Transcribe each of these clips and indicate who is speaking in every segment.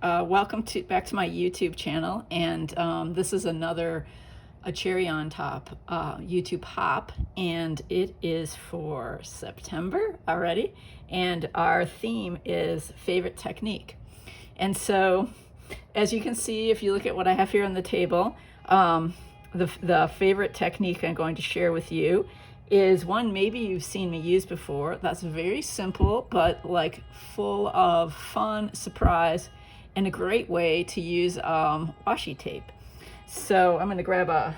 Speaker 1: Welcome back to my YouTube channel, and this is a cherry on top YouTube hop, and it is for September already, and our theme is favorite technique. And so, as you can see, if you look at what I have here on the table, the favorite technique I'm going to share with you is one maybe you've seen me use before. That's very simple, but like full of fun, surprise, and a great way to use washi tape. So I'm going to grab a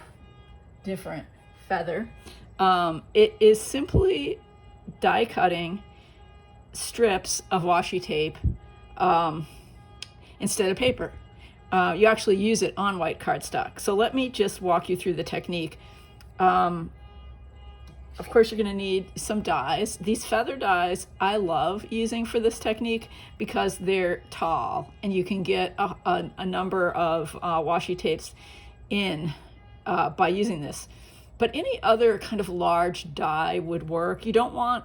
Speaker 1: different feather. It is simply die cutting strips of washi tape instead of paper. You actually use it on white cardstock. So let me just walk you through the technique. Of course, you're going to need some dies. These feather dies I love using for this technique because they're tall and you can get a number of washi tapes in by using this. But any other kind of large die would work. You don't want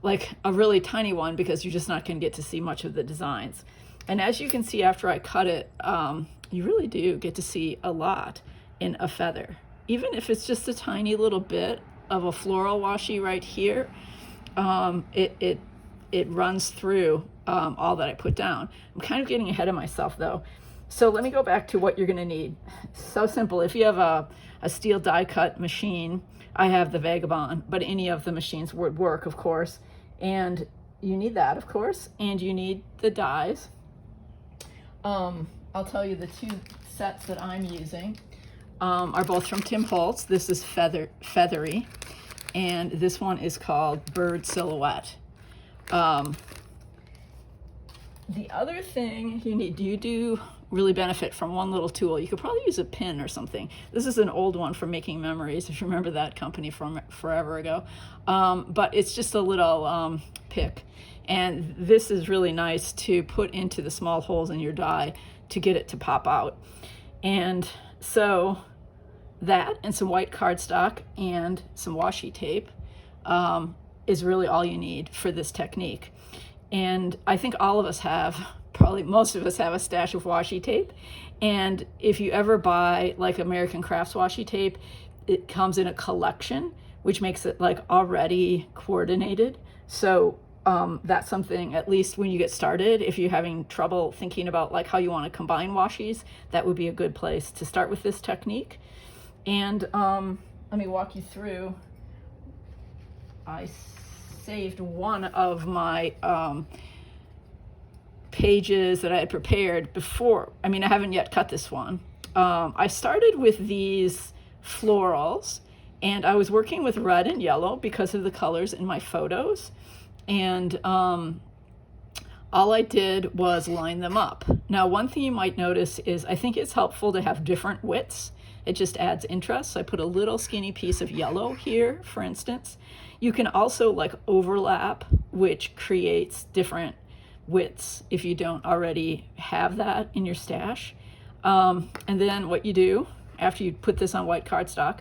Speaker 1: like a really tiny one because you're just not going to get to see much of the designs. And as you can see after I cut it, you really do get to see a lot in a feather. Even if it's just a tiny little bit of a floral washi right here, it runs through all that I put down. I'm kind of getting ahead of myself though. So let me go back to what you're going to need. So simple. If you have a steel die cut machine, I have the Vagabond, but any of the machines would work, of course. And you need that, of course, and you need the dies. I'll tell you the two sets that I'm using are both from Tim Holtz. This is Feathery, and this one is called Bird Silhouette. The other thing you do really benefit from one little tool. You could probably use a pin or something. This is an old one from Making Memories, if you remember that company from forever ago. But it's just a little pick. And this is really nice to put into the small holes in your die to get it to pop out. And so that and some white cardstock and some washi tape is really all you need for this technique. And I think all of us have, probably most of us have a stash of washi tape. And if you ever buy like American Crafts washi tape, it comes in a collection, which makes it like already coordinated. So that's something, at least when you get started, if you're having trouble thinking about like how you want to combine washis, that would be a good place to start with this technique. And let me walk you through. I saved one of my pages that I had prepared before. I mean, I haven't yet cut this one. I started with these florals, and I was working with red and yellow because of the colors in my photos. And all I did was line them up. Now, one thing you might notice is I think it's helpful to have different widths. It just adds interest. So I put a little skinny piece of yellow here, for instance. You can also like overlap, which creates different widths if you don't already have that in your stash. And then what you do after you put this on white cardstock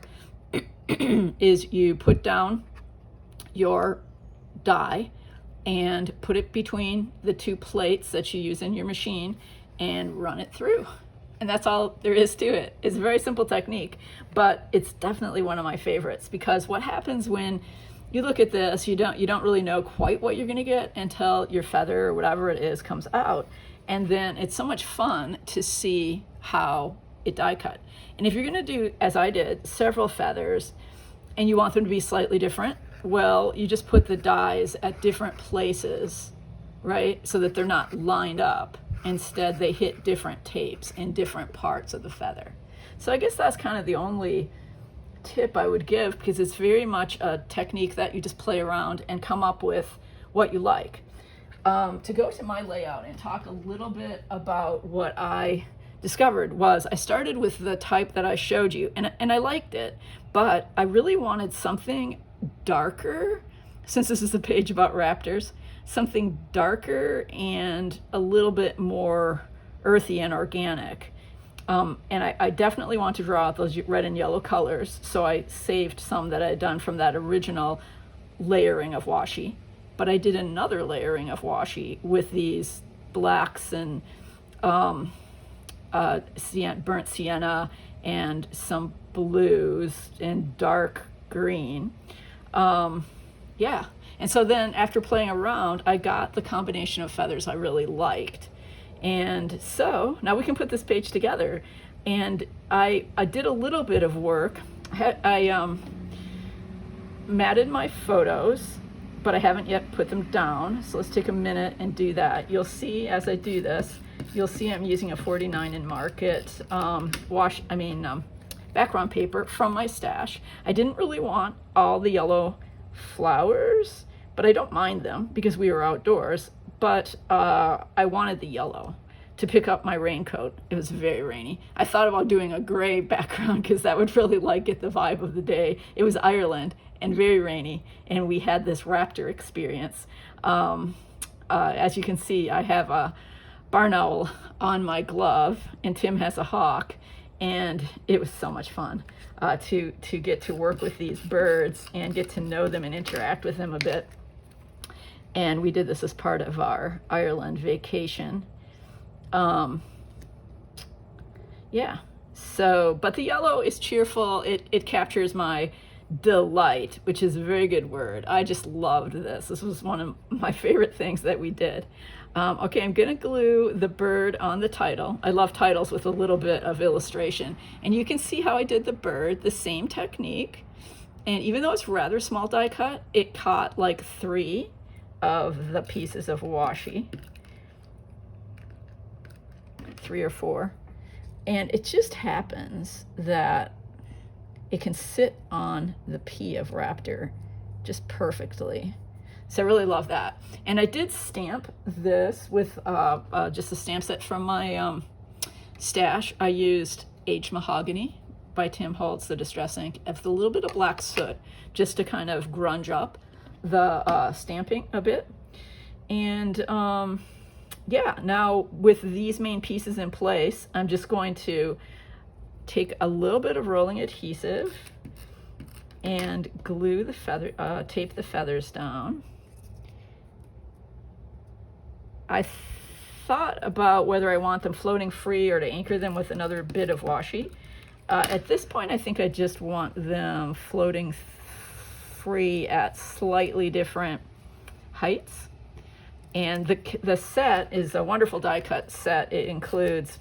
Speaker 1: is you put down your die and put it between the two plates that you use in your machine and run it through. And that's all there is to it. It's a very simple technique, but it's definitely one of my favorites because what happens when you look at this, you don't really know quite what you're going to get until your feather or whatever it is comes out. And then it's so much fun to see how it die cut. And if you're going to do, as I did, several feathers and you want them to be slightly different, well, you just put the dies at different places, right? So that they're not lined up. Instead, they hit different tapes in different parts of the feather. So I guess that's kind of the only tip I would give, because it's very much a technique that you just play around and come up with what you like. To go to my layout and talk a little bit about what I discovered was I started with the type that I showed you, and I liked it, but I really wanted something darker, since this is a page about raptors, something darker and a little bit more earthy and organic. And I definitely want to draw out those red and yellow colors, so I saved some that I had done from that original layering of washi. But I did another layering of washi with these blacks and burnt sienna and some blues and dark green. Yeah. And so then after playing around, I got the combination of feathers I really liked. And so now we can put this page together. And I did a little bit of work. I matted my photos, but I haven't yet put them down. So let's take a minute and do that. You'll see as I do this, you'll see I'm using a 49 in Market background paper from my stash. I didn't really want all the yellow flowers, but I don't mind them because we were outdoors. But I wanted the yellow to pick up my raincoat. It was very rainy. I thought about doing a gray background because that would really get the vibe of the day. It was Ireland and very rainy, and we had this raptor experience. As you can see, I have a barn owl on my glove, and Tim has a hawk, and it was so much fun to get to work with these birds and get to know them and interact with them a bit. And we did this as part of our Ireland vacation. Yeah, so, but the yellow is cheerful. It captures my delight, which is a very good word. I just loved this. This was one of my favorite things that we did. Okay, I'm gonna glue the bird on the title. I love titles with a little bit of illustration. And you can see how I did the bird, the same technique. And even though it's rather small die cut, it caught like 3 of the pieces of washi. 3 or 4. And it just happens that it can sit on the P of raptor just perfectly. So I really love that. And I did stamp this with just a stamp set from my stash. I used Aged Mahogany by Tim Holtz, the Distress ink, with a little bit of black soot just to kind of grunge up the stamping a bit. And yeah, now with these main pieces in place, I'm just going to take a little bit of rolling adhesive and glue the feather, tape the feathers down. I thought about whether I want them floating free or to anchor them with another bit of washi. At this point, I think I just want them floating free at slightly different heights. And the set is a wonderful die cut set. It includes,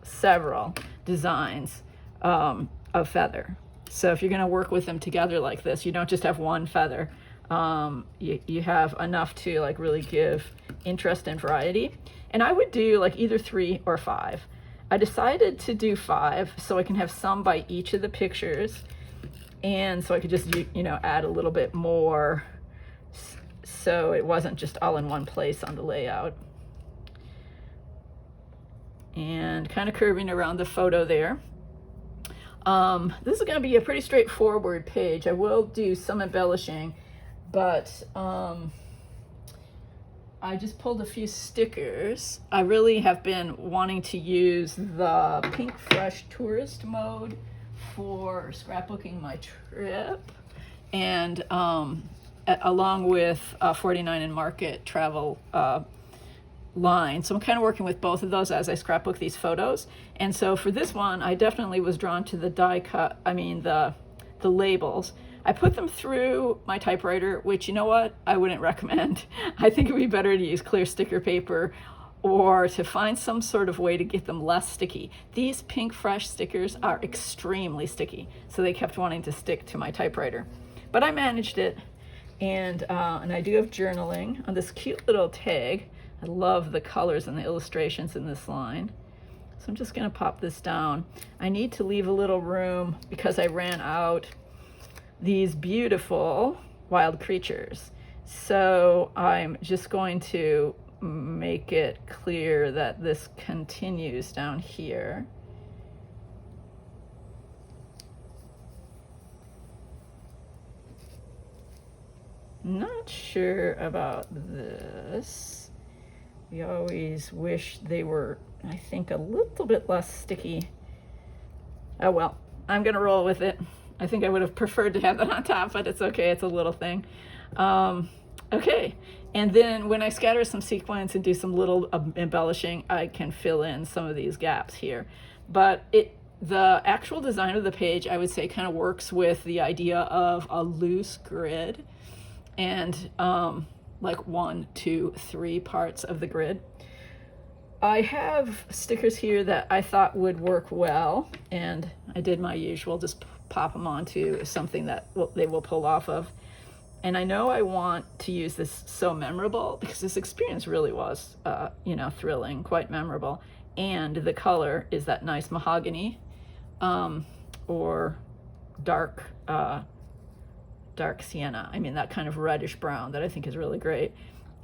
Speaker 1: several designs of feather. So if you're going to work with them together like this, you don't just have one feather. You have enough to really give interest and variety. And I would do either 3 or 5. I decided to do 5 so I can have some by each of the pictures, and so I could just add a little bit more, so it wasn't just all in one place on the layout. And kind of curving around the photo there. This is going to be a pretty straightforward page. I will do some embellishing, but I just pulled a few stickers. I really have been wanting to use the Pink Fresh Tourist mode for scrapbooking my trip, and along with 49 in Market travel line. So I'm kind of working with both of those as I scrapbook these photos. And so for this one, I definitely was drawn to the die cut, the labels. I put them through my typewriter, which, you know what, I wouldn't recommend. I think it would be better to use clear sticker paper or to find some sort of way to get them less sticky. These Pink Fresh stickers are extremely sticky, so they kept wanting to stick to my typewriter. But I managed it, and I do have journaling on this cute little tag. I love the colors and the illustrations in this line. So I'm just gonna pop this down. I need to leave a little room because I ran out these beautiful wild creatures. So I'm just going to make it clear that this continues down here. Not sure about this. We always wish they were, I think, a little bit less sticky. Oh well, I'm gonna roll with it. I think I would have preferred to have that on top, but it's okay, it's a little thing. Okay, and then when I scatter some sequins and do some little embellishing, I can fill in some of these gaps here. But the actual design of the page, I would say, kind of works with the idea of a loose grid and like 1, 2, 3 parts of the grid. I have stickers here that I thought would work well, and I did my usual, just pop them onto something that they will pull off of. And I know I want to use this so memorable because this experience really was, thrilling, quite memorable. And the color is that nice mahogany or dark sienna. I mean, that kind of reddish brown that I think is really great.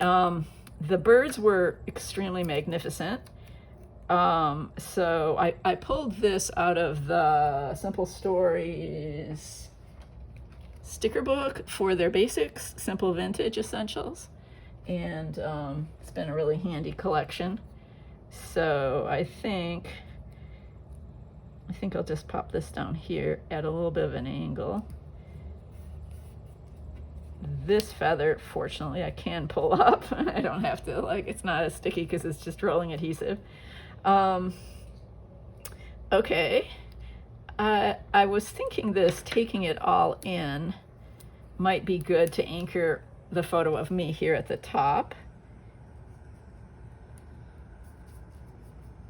Speaker 1: The birds were extremely magnificent. So I pulled this out of the Simple Stories sticker book for their basics, Simple Vintage Essentials. And it's been a really handy collection. So I think I'll just pop this down here at a little bit of an angle. This feather, fortunately, I can pull up. I don't have to, it's not as sticky because it's just rolling adhesive. Okay. I was thinking taking it all in might be good to anchor the photo of me here at the top.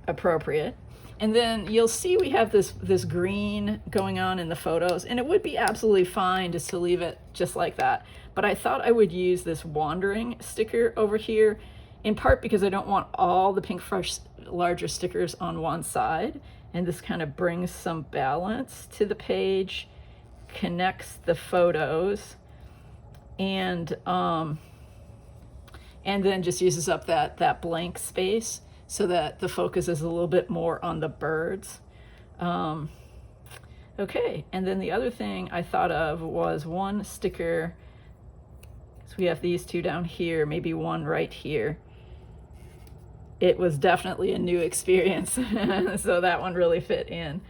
Speaker 1: Appropriate. And then you'll see we have this green going on in the photos, and it would be absolutely fine just to leave it just like that. But I thought I would use this wandering sticker over here, in part because I don't want all the Pink Fresh larger stickers on one side, and this kind of brings some balance to the page, connects the photos, and then just uses up that blank space so that the focus is a little bit more on the birds. Okay, and then the other thing I thought of was one sticker. So we have these two down here, maybe one right here. It was definitely a new experience, so that one really fit in.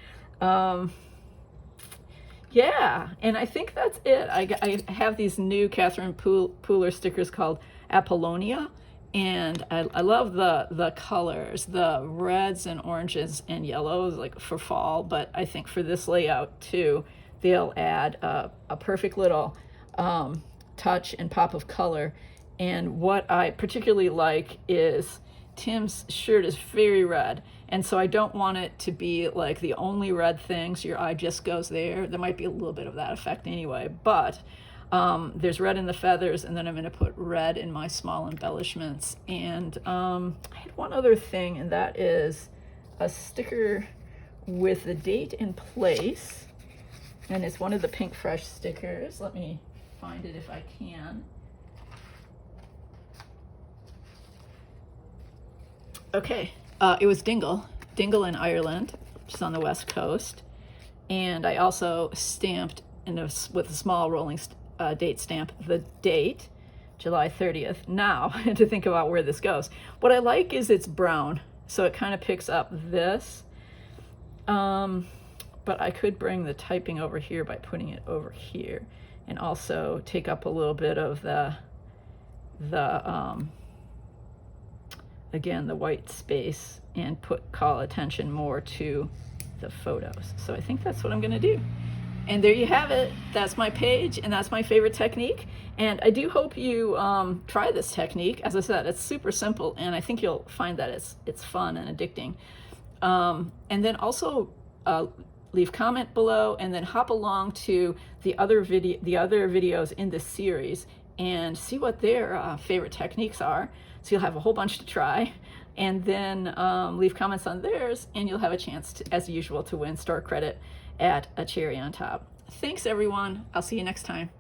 Speaker 1: Yeah, and I think that's it. I have these new Catherine Pooler stickers called Apollonia, and I love the colors, the reds and oranges and yellows, like for fall, but I think for this layout too, they'll add a perfect little touch and pop of color. And what I particularly like is Tim's shirt is very red, and so I don't want it to be like the only red thing, so your eye just goes there. There might be a little bit of that effect anyway, but there's red in the feathers, and then I'm going to put red in my small embellishments. And I had one other thing, and that is a sticker with the date and place, and it's one of the Pink Fresh stickers. Let me find it if I can. Okay, it was Dingle in Ireland, which is on the West Coast. And I also stamped with a small rolling date stamp the date, July 30th. Now, to think about where this goes. What I like is it's brown, so it kind of picks up this. But I could bring the typing over here by putting it over here, and also take up a little bit of again, the white space, and call attention more to the photos. So I think that's what I'm gonna do. And there you have it. That's my page, and that's my favorite technique. And I do hope you try this technique. As I said, it's super simple, and I think you'll find that it's fun and addicting. And then also leave comment below, and then hop along to the other videos in this series and see what their favorite techniques are. So you'll have a whole bunch to try, and then leave comments on theirs, and you'll have a chance to, as usual, to win store credit at a cherry on top. Thanks everyone. I'll see you next time.